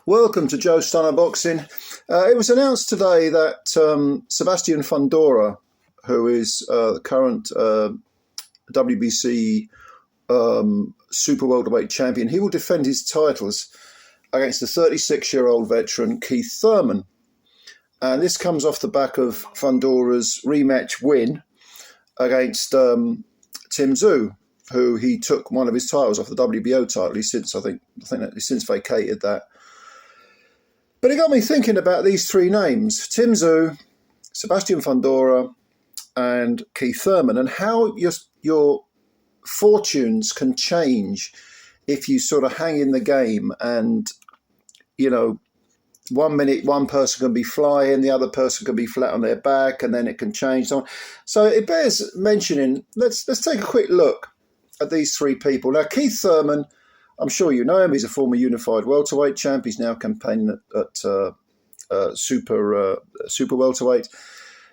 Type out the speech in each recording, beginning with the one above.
Welcome to Joe Stunner Boxing. It was announced today that Sebastian Fundora, who is the current WBC super-welterweight champion, he will defend his titles against the 36-year-old veteran KEITH THURMAN. And this comes off the back of Fondora's rematch win against TSZYU, who he took one of his titles off the WBO title. He's since, I think he's since vacated that. But it got me thinking about these three names: TSZYU, Sebastian Fundora, and KEITH THURMAN, and how your fortunes can change if you sort of hang in the game. And, you know, 1 minute one person can be flying, the other person can be flat on their back, and then it can change. So it bears mentioning. Let's take a quick look at these three people. Now, KEITH THURMAN, I'm sure you know him. He's a former unified welterweight champ. He's now campaigning at super welterweight.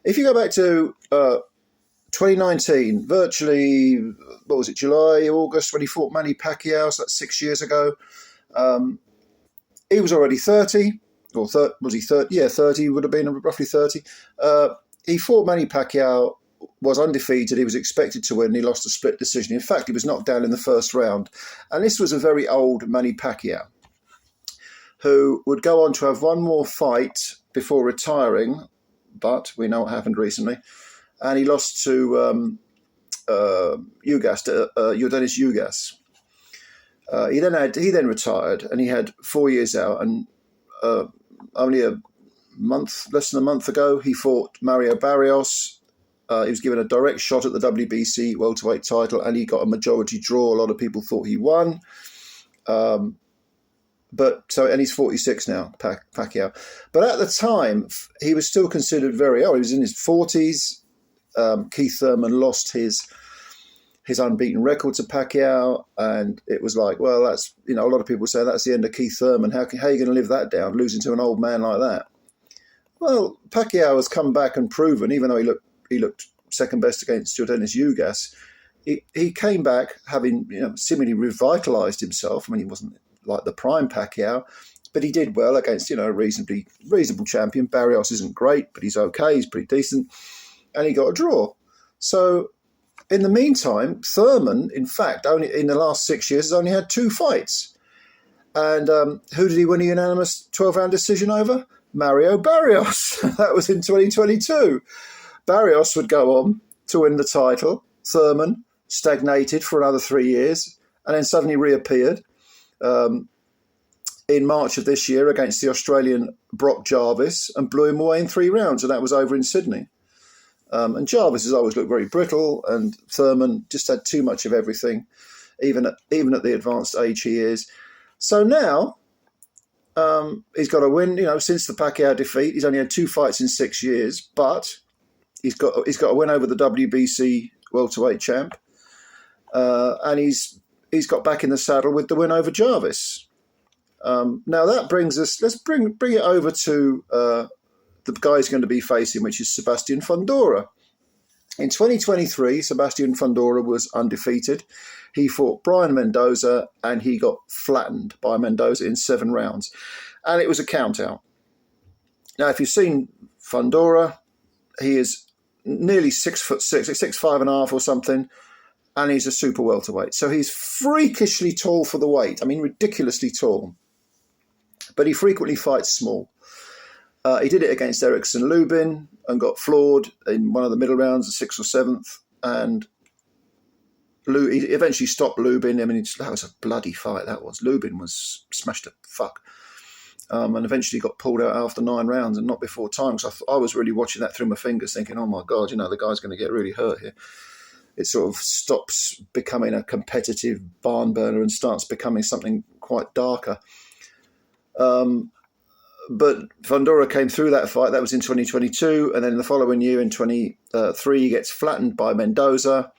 If you go back to 2019, virtually, what was it, July, August, when he fought Manny Pacquiao, so that's 6 years ago. He was already 30, or was he 30? Yeah, 30, would have been roughly 30. He fought Manny Pacquiao, was undefeated. He was expected to win. He lost a split decision. In fact, he was knocked down in the first round. And this was a very old Manny Pacquiao, who would go on to have one more fight before retiring, but we know what happened recently. And he lost to Dennis Ugas. He then retired, and he had 4 years out. And only less than a month ago, he fought Mario Barrios. He was given a direct shot at the WBC welterweight title, and he got a majority draw. A lot of people thought he won. And he's 46 now, Pacquiao. But at the time, he was still considered very old. He was in his 40s. KEITH THURMAN lost his unbeaten record to Pacquiao, and it was like, well, that's, a lot of people say that's the end of KEITH THURMAN. How are you going to live that down, losing to an old man like that? Well, Pacquiao has come back and proven, even though he looked second best against Dennis Ugas, he came back having seemingly revitalised himself. I mean, he wasn't like the prime Pacquiao, but he did well against a reasonable champion. Barrios isn't great, but he's okay. He's pretty decent, and he got a draw. So in the meantime, Thurman, in fact, only in the last 6 years, has only had 2 fights. And who did he win a unanimous 12-round decision over? Mario Barrios. That was in 2022. Barrios would go on to win the title. Thurman stagnated for another 3 years and then suddenly reappeared in March of this year against the Australian Brock Jarvis and blew him away in 3 rounds, and that was over in Sydney. And Jarvis has always looked very brittle, and Thurman just had too much of everything, even at the advanced age he is. So now he's got a win. Since the Pacquiao defeat, he's only had 2 fights in 6 years, but he's got a win over the WBC welterweight champ, and he's got back in the saddle with the win over Jarvis. Now that brings us. Let's bring it over to the guy he's going to be facing, which is Sebastian Fundora. In 2023, Sebastian Fundora was undefeated. He fought Brian Mendoza, and he got flattened by Mendoza in 7 rounds, and it was a countout. Now, if you've seen Fundora, he is nearly 6'6", 6'5.5" or something, and he's a super welterweight. So he's freakishly tall for the weight. I mean, ridiculously tall. But he frequently fights small. He did it against Erickson Lubin and got floored in one of the middle rounds, the 6th or 7th, and he eventually stopped Lubin. I mean, that was a bloody fight, that was. Lubin was smashed to fuck. And eventually got pulled out after 9 rounds and not before time. So I was really watching that through my fingers thinking, oh my God, the guy's going to get really hurt here. It sort of stops becoming a competitive barn burner and starts becoming something quite darker. But Fundora came through that fight. That was in 2022. And then the following year in 23, he gets flattened by Mendoza.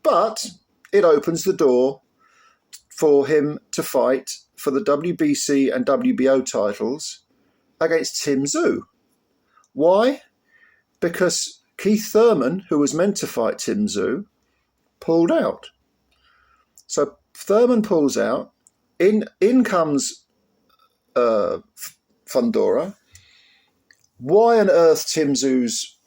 But it opens the door for him to fight for the WBC and WBO titles against TSZYU. Why? Because KEITH THURMAN, who was meant to fight TSZYU, pulled out. So Thurman pulls out. In comes Fundora. Why on earth TSZYU's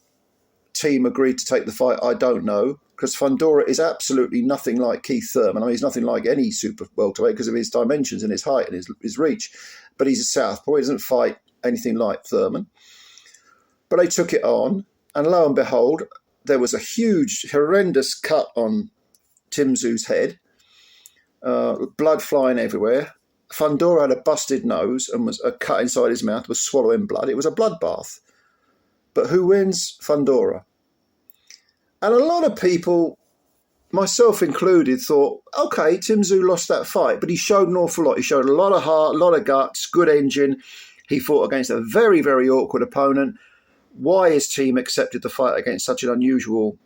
team agreed to take the fight, I don't know, because Fundora is absolutely nothing like KEITH THURMAN. I mean, he's nothing like any super welterweight because of his dimensions and his height and his reach. But he's a southpaw. He doesn't fight anything like Thurman. But they took it on, and lo and behold, there was a huge, horrendous cut on TSZYU's head, blood flying everywhere. Fundora had a busted nose and was a cut inside his mouth, was swallowing blood. It was a bloodbath. But who wins? Fundora. And a lot of people, myself included, thought, okay, TSZYU lost that fight, but he showed an awful lot. He showed a lot of heart, a lot of guts, good engine. He fought against a very, very awkward opponent. Why his team accepted the fight against such an unusual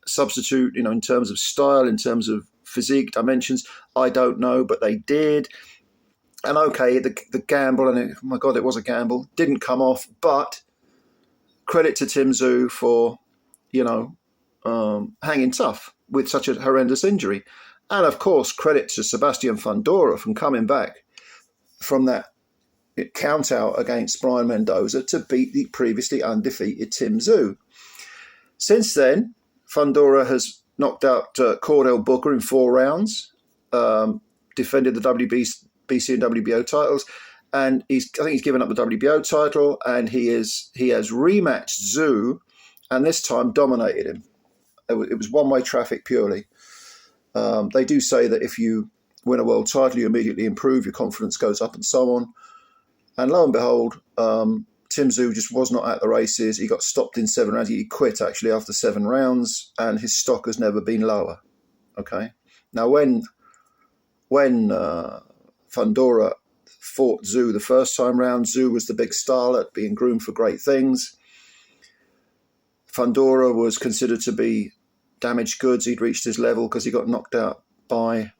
substitute, in terms of style, in terms of physique, dimensions, I don't know, but they did. And okay, the gamble, and oh my God, it was a gamble, didn't come off, but credit to TSZYU for, hanging tough with such a horrendous injury. And of course, credit to Sebastian Fundora from coming back from that count out against Brian Mendoza to beat the previously undefeated TSZYU. Since then, Fundora has knocked out Cordell Booker in 4 rounds, defended the WBC and WBO titles, and I think he's given up the WBO title, and he has rematched ZHU, and this time dominated him. It was one-way traffic purely. They do say that if you win a world title, you immediately improve, your confidence goes up and so on. And lo and behold, TSZYU just was not at the races. He got stopped in 7 rounds. He quit actually after 7 rounds, and his stock has never been lower. Okay. Now, when Fundora fought ZHU the first time round, ZHU was the big starlet, being groomed for great things. Fundora was considered to be damaged goods. He'd reached his level because he got knocked out by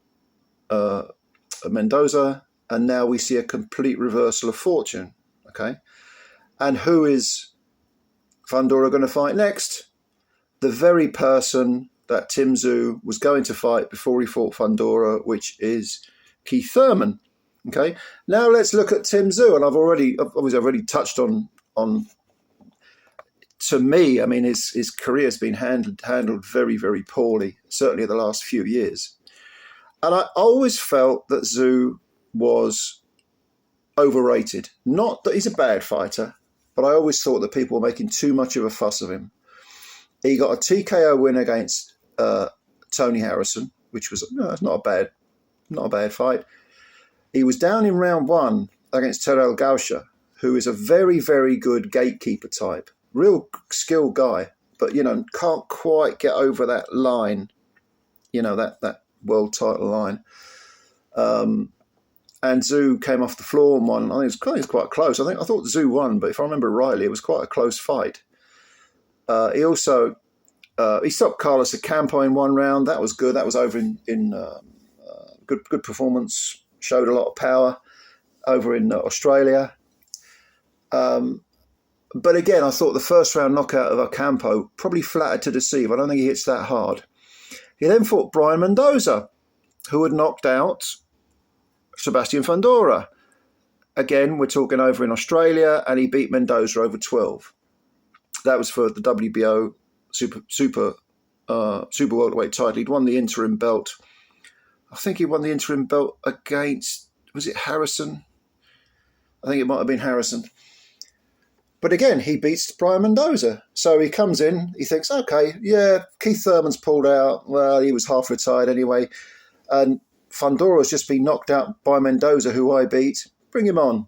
Mendoza. And now we see a complete reversal of fortune, okay? And who is Fundora going to fight next? The very person that TSZYU was going to fight before he fought Fundora, which is KEITH THURMAN, okay? Now let's look at TSZYU, and I've already touched on. To me, I mean, his career has been handled very, very poorly, certainly in the last few years. And I always felt that ZHU was overrated. Not that he's a bad fighter, but I always thought that people were making too much of a fuss of him. He got a TKO win against Tony Harrison, which was not a bad fight. He was down in round 1 against Terrell Gausha, who is a very, very good gatekeeper type, real skilled guy, but can't quite get over that line, that world title line. And ZHU came off the floor and won. I think it was quite close. I thought ZHU won, but if I remember rightly, it was quite a close fight. He also he stopped Carlos Ocampo in 1 round. That was good. That was over in good performance. Showed a lot of power over in Australia. But again, I thought the first round knockout of Ocampo probably flattered to deceive. I don't think he hits that hard. He then fought Brian Mendoza, who had knocked out Sebastian Fundora. Again, we're talking over in Australia, and he beat Mendoza over 12. That was for the WBO super welterweight title. He'd won the interim belt. I think he won the interim belt against, was it Harrison? I think it might have been Harrison. But again, he beats Brian Mendoza. So he comes in, he thinks, okay, yeah, KEITH THURMAN's pulled out. Well, he was half retired anyway. And Fundora's just been knocked out by Mendoza, who I beat. Bring him on.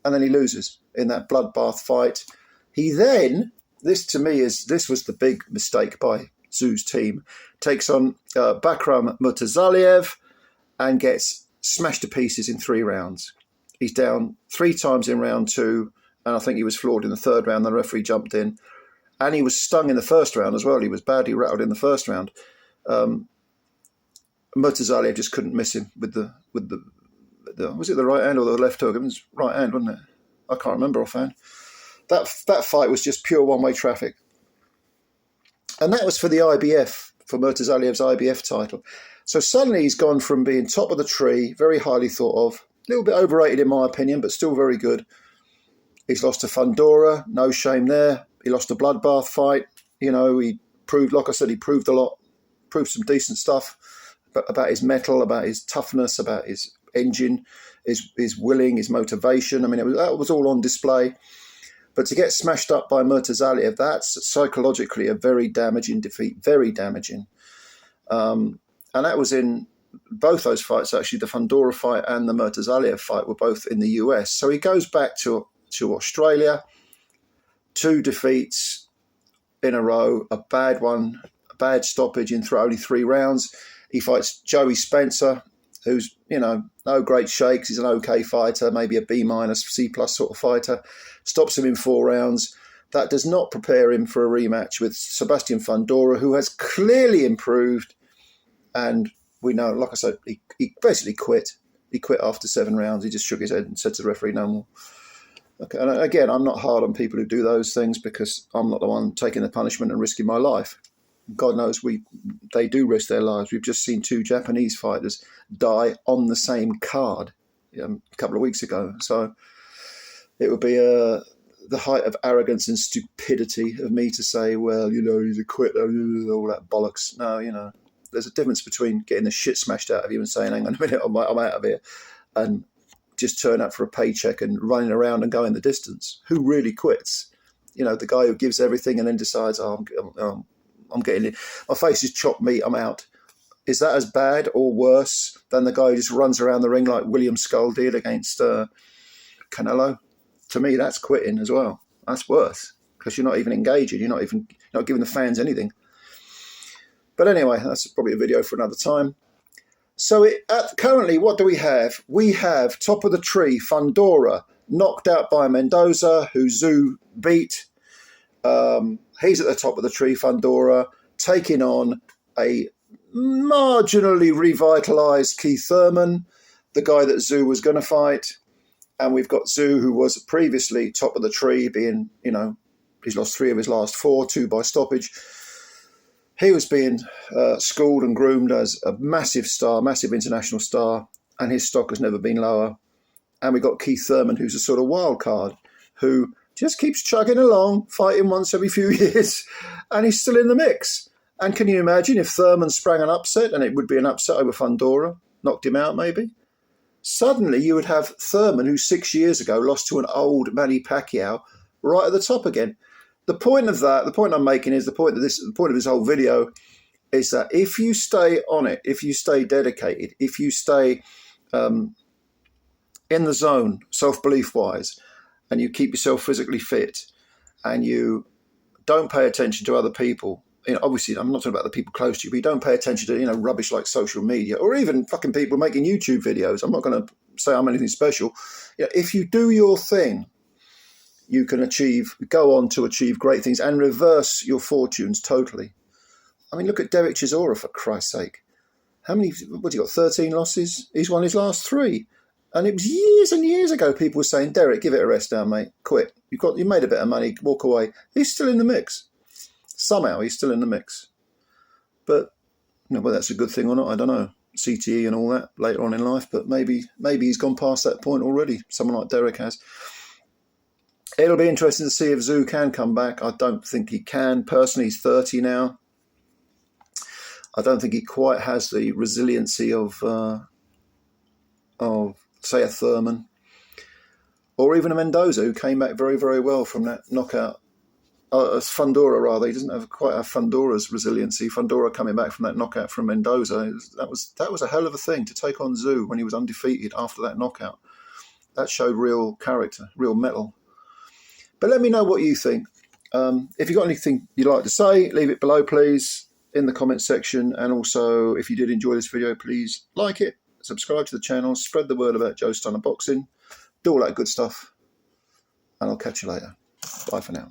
And then he loses in that bloodbath fight. He then, this was the big mistake by ZHU's team, takes on Bakram Murtazaliev and gets smashed to pieces in 3 rounds. He's down 3 times in round 2, and I think he was floored in the 3rd round. The referee jumped in, and he was stung in the 1st round as well. He was badly rattled in the 1st round. Murtazaliev just couldn't miss him with the was it the right hand or the left hook? It was right hand, wasn't it? I can't remember offhand. That fight was just pure one-way traffic. And that was for the IBF, for Murtazaliev's IBF title. So suddenly he's gone from being top of the tree, very highly thought of, little bit overrated in my opinion, but still very good. He's lost to Fundora, no shame there. He lost a bloodbath fight. You know, he proved, like I said, he proved a lot, proved some decent stuff about his mettle, about his toughness, about his engine, his willing, his motivation. I mean, that was all on display. But to get smashed up by Murtazaliev, that's psychologically a very damaging defeat, very damaging. And that was in both those fights, actually. The Fundora fight and the Murtazaliev fight were both in the US. So he goes back to Australia, 2 defeats in a row, a bad one, a bad stoppage in only 3 rounds. He fights Joey Spencer, who's, you know, no great shakes. He's an okay fighter, maybe a B-, C+ sort of fighter. Stops him in 4 rounds. That does not prepare him for a rematch with Sebastian Fundora, who has clearly improved. And we know, like I said, he basically quit. He quit after 7 rounds. He just shook his head and said to the referee, no more. Okay. And again, I'm not hard on people who do those things because I'm not the one taking the punishment and risking my life. God knows they do risk their lives. We've just seen 2 Japanese fighters die on the same card a couple of weeks ago. So it would be the height of arrogance and stupidity of me to say, well, you know, he's a quitter, all that bollocks. No, you know, there's a difference between getting the shit smashed out of you and saying, hang on a minute, I'm out of here, and just turn up for a paycheck and running around and going the distance. Who really quits? You know, the guy who gives everything and then decides, I'm getting it. My face is chopped meat, I'm out. Is that as bad or worse than the guy who just runs around the ring like William Skull did against Canelo? To me, that's quitting as well. That's worse because you're not even engaging. You're not giving the fans anything. But anyway, that's probably a video for another time. So currently, what do we have? We have top of the tree, Fundora, knocked out by Mendoza, who Tszyu beat. He's at the top of the tree, Fundora, taking on a marginally revitalised Keith Thurman, the guy that Tszyu was going to fight. And we've got Tszyu, who was previously top of the tree, being, you know, he's lost 3 of his last 4, 2 by stoppage. He was being schooled and groomed as a massive star, massive international star, and his stock has never been lower. And we've got Keith Thurman, who's a sort of wild card, who just keeps chugging along, fighting once every few years, and he's still in the mix. And can you imagine if Thurman sprang an upset, and it would be an upset over Fundora, knocked him out maybe? Suddenly you would have Thurman, who 6 years ago lost to an old Manny Pacquiao, right at the top again. The point I'm making is the point of this whole video is that if you stay on it, if you stay dedicated, if you stay in the zone, self-belief wise, and you keep yourself physically fit, and you don't pay attention to other people. You know, obviously, I'm not talking about the people close to you, but you don't pay attention to, you know, rubbish like social media or even fucking people making YouTube videos. I'm not going to say I'm anything special. You know, if you do your thing, you can go on to achieve great things and reverse your fortunes totally. I mean, look at Derek Chisora, for Christ's sake. How many, what, he got 13 losses? He's won his last 3. And it was years and years ago people were saying, Derek, give it a rest now, mate. Quit. You made a bit of money, walk away. He's still in the mix. Somehow he's still in the mix. But, you know, whether that's a good thing or not, I don't know. CTE and all that later on in life, but maybe he's gone past that point already. Someone like Derek has. It'll be interesting to see if Tszyu can come back. I don't think he can. Personally, he's 30 now. I don't think he quite has the resiliency of say, a Thurman. Or even a Mendoza, who came back very, very well from that knockout. Fundora, rather. He doesn't have quite have Fundora's resiliency. Fundora coming back from that knockout from Mendoza. That was a hell of a thing to take on Tszyu when he was undefeated after that knockout. That showed real character, real mettle. But let me know what you think. If you've got anything you'd like to say, leave it below, please, in the comment section. And also, if you did enjoy this video, please like it, subscribe to the channel, spread the word about Joe Stunner Boxing, do all that good stuff. And I'll catch you later. Bye for now.